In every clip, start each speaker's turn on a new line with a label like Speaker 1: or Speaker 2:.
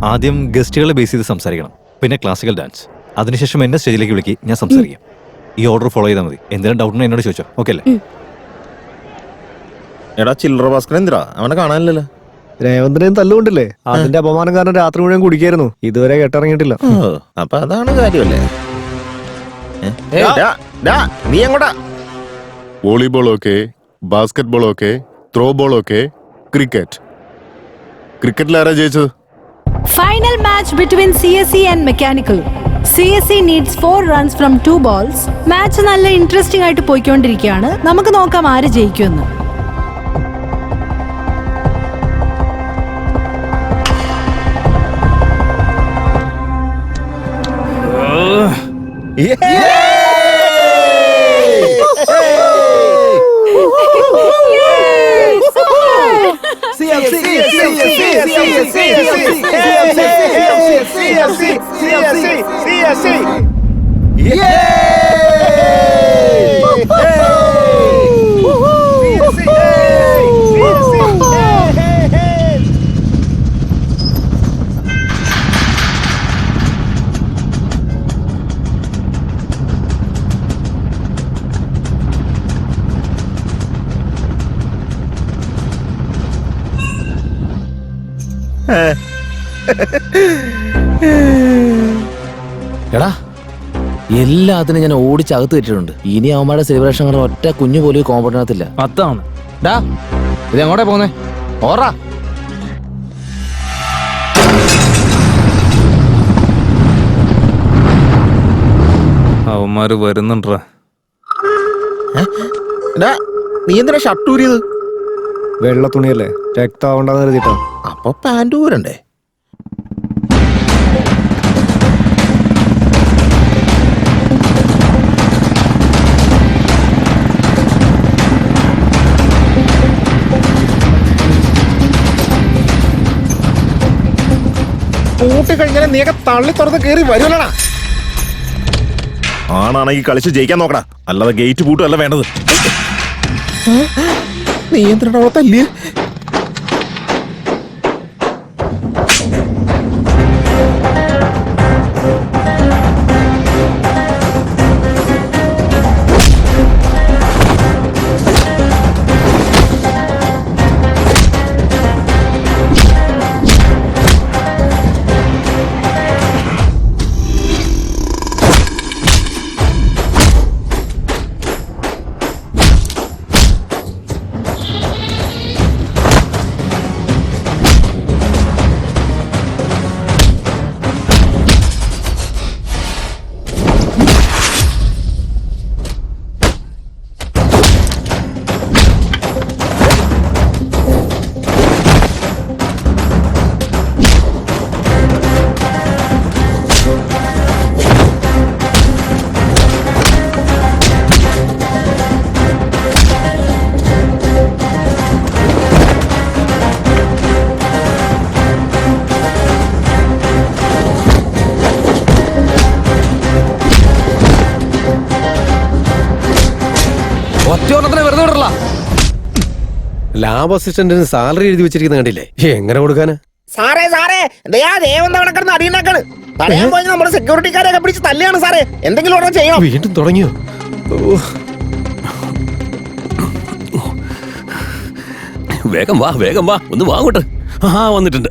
Speaker 1: ആദ്യം ഗസ്റ്റുകളെ ബേസ് ചെയ്ത് സംസാരിക്കണം, പിന്നെ ക്ലാസിക്കൽ ഡാൻസ്, അതിനുശേഷം എന്നെ സ്റ്റേജിലേക്ക് വിളിക്കി, ഞാൻ സംസാരിക്കാം. ഈ ഓർഡർ ഫോളോ ചെയ്താൽ മതി. എന്തെങ്കിലും ഡൗട്ട് എന്നോട് ചോദിച്ചോ. ഓക്കെ അല്ലേ?
Speaker 2: എടാ ചില്ലറ ഭാസ്കരൻ എന്തിനാ അവനെ കാണാനില്ലല്ലോ?
Speaker 3: രേവന്തിനെയും തല്ലുകൊണ്ടില്ലേ, അതിന്റെ അപമാനം കാരണം രാത്രി മുഴുവൻ കുടിക്കായിരുന്നു, ഇതുവരെ കേട്ടിറങ്ങിയിട്ടില്ല.
Speaker 2: അപ്പൊ അതാണ് കാര്യമല്ലേ? നീ എങ്ങോട്ടാ?
Speaker 4: Volleyball okay, basketball okay, throw ball okay, cricket. ക്രിക്കറ്റിൽ ആരാ ജയിച്ചത്?
Speaker 5: Final match between CSE and Mechanical. CSE needs 4 runs from 2 balls. Match നല്ല ഇൻട്രസ്റ്റിംഗ് ആയിട്ട് പോയിക്കൊണ്ടിരിക്കുകയാണ്. നമുക്ക് നോക്കാം ആര് ജയിക്കുമെന്ന്.
Speaker 6: എടാ, എല്ലാത്തിനും ഞാൻ ഓടിച്ചകത്ത് വെച്ചിട്ടുണ്ട്. ഇനി അവന്മാരുടെ സെലിബ്രേഷൻ കണ്ട ഒറ്റ കുഞ്ഞു പോലും കോമ്പറ്റിനകത്തില്ല. 10 ഡാ, ഇത് എങ്ങോട്ടാ പോന്നേ? ഓറാ.
Speaker 7: അവന്മാര് വരുന്നുണ്ടാ.
Speaker 2: നീ എന്തിനാ ഷർട്ട് ഊരിയത്?
Speaker 3: വെള്ള തുണിയല്ലേ, രക്താവണ്ടെന്ന് കരുതിട്ടാ.
Speaker 2: അപ്പൊ പാൻറ് ഊരണ്ടേ? കൂട്ടി കഴിഞ്ഞാൽ നീയൊക്കെ തള്ളി തുറന്ന് കയറി വരുമല്ലടാ. ആണാണെങ്കിൽ കളിച്ച് ജയിക്കാൻ നോക്കടാ, അല്ലാതെ ഗേറ്റ് പൂട്ടുമല്ല വേണ്ടത്. നീ എന്തിനാ അവിടെ തല്ലിയ?
Speaker 8: ലാബ് അസിസ്റ്റന്റിന് സാലറി എഴുതി വെച്ചിരിക്കുന്ന കണ്ടില്ലേ? എങ്ങനെ കൊടുക്കാന്?
Speaker 2: സാറേ അടിയുണ്ടാക്കാണ്. തടയാൻ പോയി നമ്മുടെ സെക്യൂരിറ്റിക്കാരെയൊക്കെ പിടിച്ച് തല്ലിയാണ് സാറേ. എന്തെങ്കിലും ഉടനെ ചെയ്യണം.
Speaker 8: വീണ്ടും തുടങ്ങിയോ?
Speaker 9: വേഗം വാ, ഒന്ന് വാങ്ങോട്ട്. വന്നിട്ടുണ്ട്.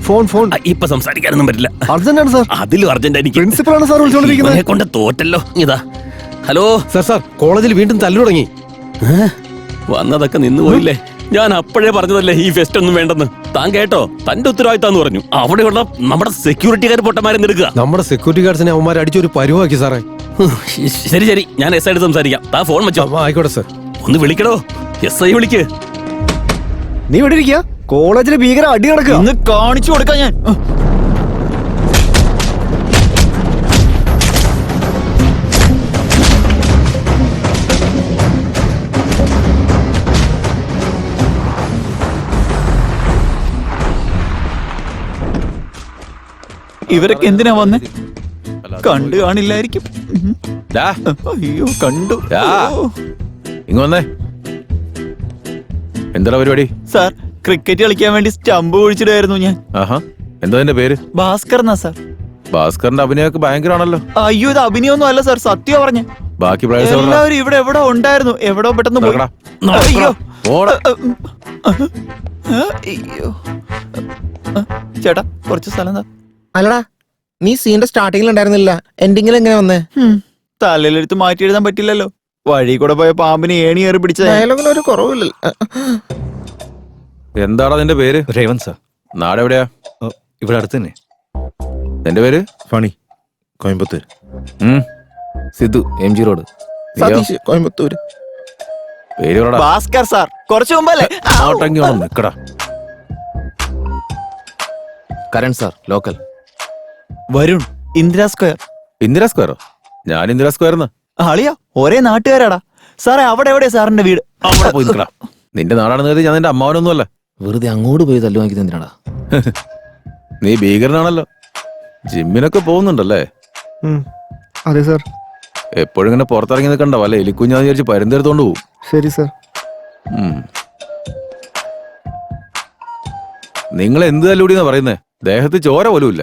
Speaker 3: ഫോൺ
Speaker 9: ഇപ്പൊ സംസാരിക്കാനൊന്നും പറ്റില്ല,
Speaker 3: അർജന്റാണ് സാർ.
Speaker 9: അതിലും അർജന്റ് എനിക്ക്.
Speaker 3: പ്രിൻസിപ്പളാണ് സാർ വിളിച്ചോണ്ടിരിക്കുന്നത്.
Speaker 9: കൊണ്ട് തോറ്റല്ലോ. ഇതാ ഹലോ
Speaker 8: സാർ, കോളേജിൽ വീണ്ടും തല്ലു തുടങ്ങി.
Speaker 9: വന്നതൊക്കെ നിന്ന് പോയില്ലേ? ഞാൻ അപ്പോഴേ പറഞ്ഞതല്ലേ ഈ ഫെസ്റ്റ് ഒന്നും വേണ്ടെന്ന്. താൻ കേട്ടോ? തന്റെ ഉത്തരവാദിത്താന്ന് പറഞ്ഞു. അവിടെയുള്ള നമ്മുടെ സെക്യൂരിറ്റിക്കാർ പൊട്ടന്മാരെ നിൽക്കുക.
Speaker 8: നമ്മുടെ സെക്യൂരിറ്റി ഗാർഡ്സിനെ അവന്മാർ അടിച്ചൊരു പരുവാക്കി സാറേ.
Speaker 9: ശരി, ഞാൻ എസ് ആയിട്ട് സംസാരിക്കാം. താൻ ഫോൺ വെച്ചോ.
Speaker 8: ആയിക്കോട്ടെ സാർ.
Speaker 9: ഒന്ന് വിളിക്കടോ, എസ് ഐ വിളിക്ക്.
Speaker 3: നീ ഇവിടെ ഇരിക്കുക, കോളേജിലെ ഭീകര അടി നടക്കുക.
Speaker 1: ഇന്ന് കാണിച്ചു കൊടുക്കാം ഞാൻ.
Speaker 7: ഇവരൊക്കെ എന്തിനാ വന്നേ? കണ്ടു കാണില്ലായിരിക്കും. അയ്യോ കണ്ടു.
Speaker 6: ഇങ്ങ് വന്നേ. എന്താ പരിപാടി?
Speaker 7: സാർ, ക്രിക്കറ്റ് കളിക്കാൻ വേണ്ടി സ്റ്റമ്പ് കുഴിച്ചിടായിരുന്നു ഞാൻ.
Speaker 4: ആഹാ, എന്താ എന്റെ പേര്?
Speaker 7: ഭാസ്കർ എന്നാ സാർ.
Speaker 4: ഭാസ്കറിന്റെ അഭിനയൊക്കെ ഭയങ്കരാണല്ലോ.
Speaker 7: അയ്യോ, ഇത് അഭിനയൊന്നും അല്ല സാർ, സത്യം പറഞ്ഞ.
Speaker 4: ബാക്കി പ്ലേയേഴ്സ്
Speaker 7: എല്ലാവരും ഇവിടെ എവിടെ ഉണ്ടായിരുന്നു, എവിടോ പെട്ടെന്ന് പോയി. അയ്യോ അയ്യോ. ചേട്ടാ കുറച്ച് സ്ഥലം താ.
Speaker 2: അല്ലടാ, നീ സീന്റെ സ്റ്റാർട്ടിങ്ങിൽ ഉണ്ടായിരുന്നില്ല, എൻഡിങ്ങിൽ എങ്ങനെ വന്നേ?
Speaker 7: തലയിലെടുത്ത് മാറ്റി എഴുതാൻ പറ്റില്ലല്ലോ. വഴി കൂടെ പോയ പാമ്പിനെ ഏണി കയറി പിടിച്ചത്.
Speaker 2: ഡയലോഗിന് ഒരു കുറവില്ല.
Speaker 4: എന്താടാ നിന്റെ പേര്?
Speaker 1: രേവൻ സാർ.
Speaker 4: നാടെവിടെയാ?
Speaker 1: ഇവിടെ അടുത്ത് തന്നെ.
Speaker 4: എന്റെ പേര്
Speaker 10: ഫണി, കോയമ്പത്തൂർ.
Speaker 6: Sidhu, MG road.
Speaker 2: സതീഷ്, കോയമ്പത്തൂര്.
Speaker 4: പേര് പറടാ.
Speaker 7: ഭാസ്കർ സാർ. കുറച്ചു മുമ്പല്ലേ?
Speaker 4: അങ്ങോട്ടെങ്കി വേണം നിക്കടാ.
Speaker 6: Karan sir, local.
Speaker 7: Varun, Indira square.
Speaker 4: Indira സ്ക്വയറോ? ഞാൻ ഇന്ദിരാ സ്ക്വയർന്ന്.
Speaker 7: ആളിയാ, ഒരേ നാട്ടുകാരാടാ. സാറേ അവിടെ എവിടെയാ സാറിന്റെ വീട്?
Speaker 4: അവിടെ പോയി നിക്കടാ. നിന്റെ നാടാണെന്ന് കരുതി ഞാൻ നിന്റെ അമ്മാവനൊന്നുമല്ല.
Speaker 6: വെറുതെ അങ്ങോട്ട് പോയി തല്ലു വാങ്ങിക്കുന്നത് എന്തിനാടാ?
Speaker 4: നീ ഭീകരനാണല്ലോ. ജിമ്മിനൊക്കെ പോകുന്നുണ്ടല്ലേ?
Speaker 3: അതെ സാർ.
Speaker 4: എപ്പോഴും ഇങ്ങനെ പുറത്തിറങ്ങി നിൽക്കണ്ട, വല്ല എലിക്കുഞ്ഞാന്ന് വിചാരിച്ച് പരുന്തെടുത്തോണ്ട് പോവും.
Speaker 3: ശരി സാർ.
Speaker 4: നിങ്ങൾ എന്ത് തല്ലൂടിന്നാ പറയുന്നേ? ദേഹത്ത് ചോര പോലും ഇല്ല.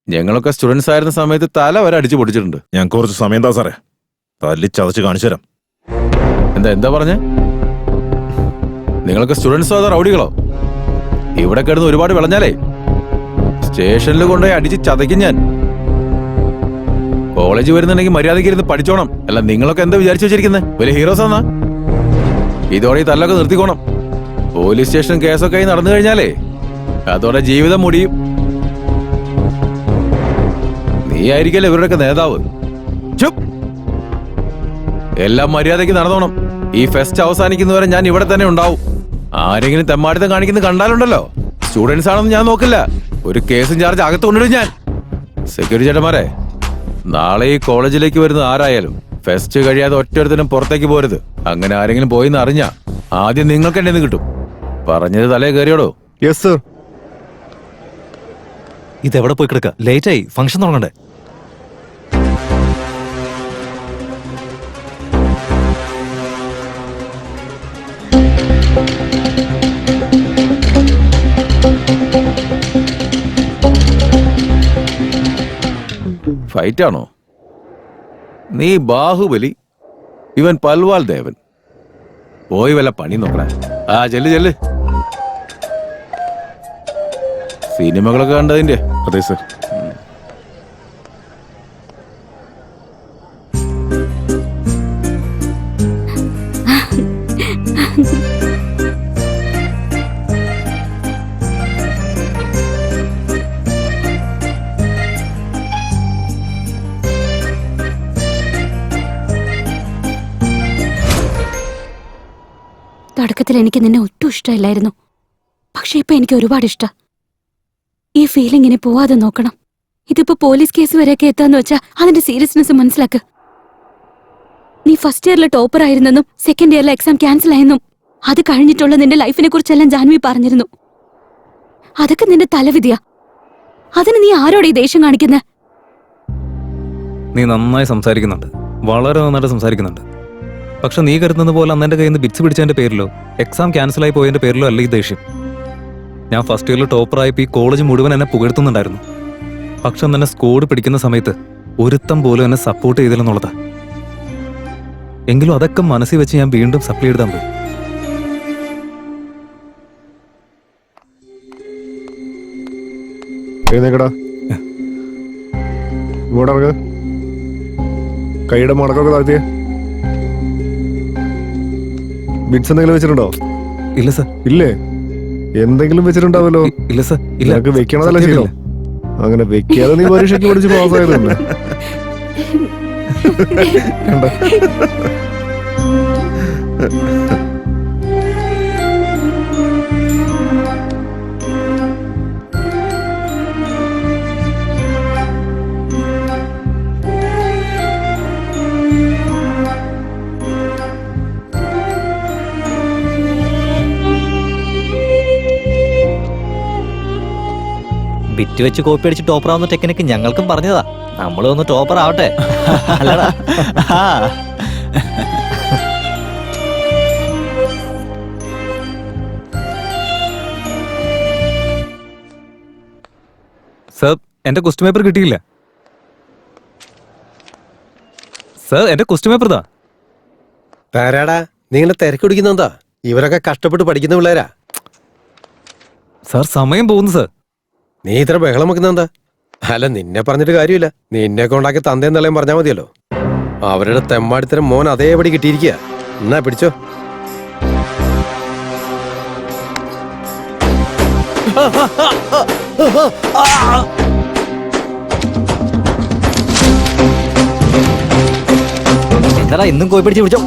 Speaker 4: ഞങ്ങളൊക്കെ സ്റ്റുഡൻസ് ആയിരുന്ന സമയത്ത് തല വരെ അടിച്ചു പൊടിച്ചിട്ടുണ്ട്.
Speaker 10: ഞങ്ങൾക്ക് കുറച്ച് സമയം താ സാറേ, തല്ലി ചതച്ച് കാണിച്ചു തരാം.
Speaker 4: എന്താ പറഞ്ഞേ? നിങ്ങളൊക്കെ സ്റ്റുഡൻസോ അതോ റൗഡികളോ? ഇവിടെ കിടന്ന് ഒരുപാട് വിളഞ്ഞാലേ സ്റ്റേഷനിൽ കൊണ്ടുപോയി അടിച്ച് ചതയ്ക്കും ഞാൻ. കോളേജ് വരുന്നുണ്ടെങ്കിൽ മര്യാദയ്ക്ക് ഇരുന്ന് പഠിച്ചോണം. അല്ല നിങ്ങളൊക്കെ എന്താ വിചാരിച്ചു വെച്ചിരിക്കുന്നത്? വലിയ ഹീറോസ് ആന്നാ? ഇതോടെ ഈ തല്ലൊക്കെ നിർത്തിക്കോണം. പോലീസ് സ്റ്റേഷൻ കേസൊക്കെ ആയി നടന്നു കഴിഞ്ഞാലേ അതോടെ ജീവിതം മുടിയും. നീ ആയിരിക്കല്ലേ ഇവരുടെയൊക്കെ നേതാവ്. ചുപ്. എല്ലാം മര്യാദയ്ക്ക് നടന്നോണം. ഈ ഫെസ്റ്റ് അവസാനിക്കുന്നവരെ ഞാൻ ഇവിടെ തന്നെ ഉണ്ടാവും. ആരെങ്കിലും തെമ്മാടിത്തം കാണിക്കുന്നത് കണ്ടാലുണ്ടല്ലോ, സ്റ്റുഡൻസ് ആണെന്ന് ഞാൻ നോക്കില്ല, ഒരു കേസും ചാർജ് അകത്ത് കൊണ്ടിടും ഞാൻ. സെക്യൂരിറ്റി ചേട്ടന്മാരെ, നാളെ ഈ കോളേജിലേക്ക് വരുന്ന ആരായാലും ഫെസ്റ്റ് കഴിയാതെ ഒറ്റൊരുത്തനും പുറത്തേക്ക് പോരുത്. അങ്ങനെ ആരെങ്കിലും പോയിന്ന് അറിഞ്ഞാ ആദ്യം നിങ്ങൾക്ക് എന്നെ കിട്ടും. പറഞ്ഞത് തലേ കയറിയോടോ?
Speaker 3: Yes sir.
Speaker 1: ഇതെവിടെ പോയി കിടക്ക? ലേറ്റായി, ഫംഗ്ഷൻ തുടങ്ങണ്ടേ?
Speaker 4: ഫൈറ്റാണോ? നീ ബാഹുബലി, ഇവൻ പൽവാൽ ദേവൻ. പോയി വല്ല പണി നോക്കണേ. ആ ചെല്ല് ചെല്ല്. സിനിമകളൊക്കെ കണ്ടതിന്റെ?
Speaker 10: അതെ സർ.
Speaker 11: തുടക്കത്തിൽ എനിക്ക് നിന്നെ ഒട്ടും ഇഷ്ടമില്ലായിരുന്നു, പക്ഷെ ഇപ്പൊ എനിക്ക് ഒരുപാട് ഇഷ്ടം. ഈ ഫീലിംഗിനെ പോവാതെ നോക്കണം. ഇതിപ്പോ പോലീസ് കേസ് വരെയൊക്കെ എത്താന്ന് വെച്ചാ അതിന്റെ സീരിയസ്നെസ് മനസ്സിലാക്ക്. നീ ഫസ്റ്റ് ഇയറിലെ ടോപ്പർ ആയിരുന്നെന്നും സെക്കൻഡ് ഇയറിലെ എക്സാം ക്യാൻസൽ ആയെന്നും അത് കഴിഞ്ഞിട്ടുള്ള നിന്റെ ലൈഫിനെ കുറിച്ചെല്ലാം ജാൻവി പറഞ്ഞിരുന്നു. അതൊക്കെ നിന്റെ തലവിധിയാ. അതിന് നീ ആരോടെ ഈ ദേഷ്യം കാണിക്കുന്നത്?
Speaker 7: നീ നന്നായി സംസാരിക്കുന്നുണ്ട്, വളരെ നന്നായിട്ട് സംസാരിക്കുന്നുണ്ട്. പക്ഷെ നീ കരുതുന്നത് പോലെ അന്ന് എൻ്റെ കയ്യിൽ നിന്ന് ബിറ്റ്സ് പിടിച്ചതിന്റെ പേരിലോ എക്സാം ക്യാൻസലായി പോയതിന്റെ പേരിലോ അല്ല ഈ ദേഷ്യം. ഞാൻ ഫസ്റ്റ് ഇയറിൽ ടോപ്പറായപ്പോൾ ഈ കോളേജ് മുഴുവൻ എന്നെ പുകഴ്ത്തുന്നുണ്ടായിരുന്നു. പക്ഷെ അന്ന് എന്നെ സ്കോഡ് പിടിക്കുന്ന സമയത്ത് ഒരുത്തം പോലും എന്നെ സപ്പോർട്ട് ചെയ്തില്ലെന്നുള്ളതാ. എങ്കിലും അതൊക്കെ മനസ്സിൽ വെച്ച് ഞാൻ വീണ്ടും സപ്ലൈ എഴുതാൻ പോയി.
Speaker 3: എഴുന്നേക്കടാ, ഇങ്ങോട്ട് ഇറങ്ങ്. കൈയുടെ മടക്കൊക്കെ താഴ്ത്തിയേ. ബിറ്റ്സ് എന്തെങ്കിലും വെച്ചിട്ടുണ്ടോ?
Speaker 7: ഇല്ല സർ.
Speaker 3: ഇല്ലേ? എന്തെങ്കിലും വെച്ചിട്ടുണ്ടാവല്ലോ.
Speaker 7: ഇല്ല സർ. ഇല്ല.
Speaker 3: നിനക്ക് വെക്കണതല്ല ശീലം. അങ്ങനെ വെക്കാതെ നീ പരീക്ഷയ്ക്ക് പഠിച്ച് പാസ്സായതല്ലേ?
Speaker 1: ബിറ്റ് വെച്ച് കോപ്പി അടിച്ച് ടോപ്പർ ആവുന്ന ടെക്നിക്ക് ഞങ്ങൾക്കും പറഞ്ഞതാ. നമ്മളും ഒന്ന് ടോപ്പർ ആവട്ടെ. അല്ലടാ?
Speaker 7: സർ എന്റെ ക്വസ്റ്റ്യൻ പേപ്പർ കിട്ടിയില്ല. സർ എന്റെ ക്വസ്റ്റ്യൻ പേപ്പർ ഇതാ.
Speaker 8: താരാടാ നീ ഇങ്ങനെ തിരക്ക് പിടിക്കുന്നെന്താ? ഇവരൊക്കെ കഷ്ടപ്പെട്ട് പഠിക്കുന്ന പിള്ളേരാ.
Speaker 7: സർ സമയം പോകുന്നു സർ.
Speaker 8: നീ ഇത്ര ബഹളം വെക്കുന്നെന്താ? അല്ല നിന്നെ പറഞ്ഞിട്ട് കാര്യമില്ല. നിന്നെ കൊണ്ടാക്കി തന്തേം തള്ളയും പറഞ്ഞാൽ മതിയല്ലോ. അവരുടെ തെമ്മാടിത്തരം മോൻ അതേപടി കിട്ടിയിരിക്കുക. എന്നാ പിടിച്ചോ.
Speaker 1: എന്താടാ ഇന്നും കോയി പിടിച്ച് പിടിച്ചോ.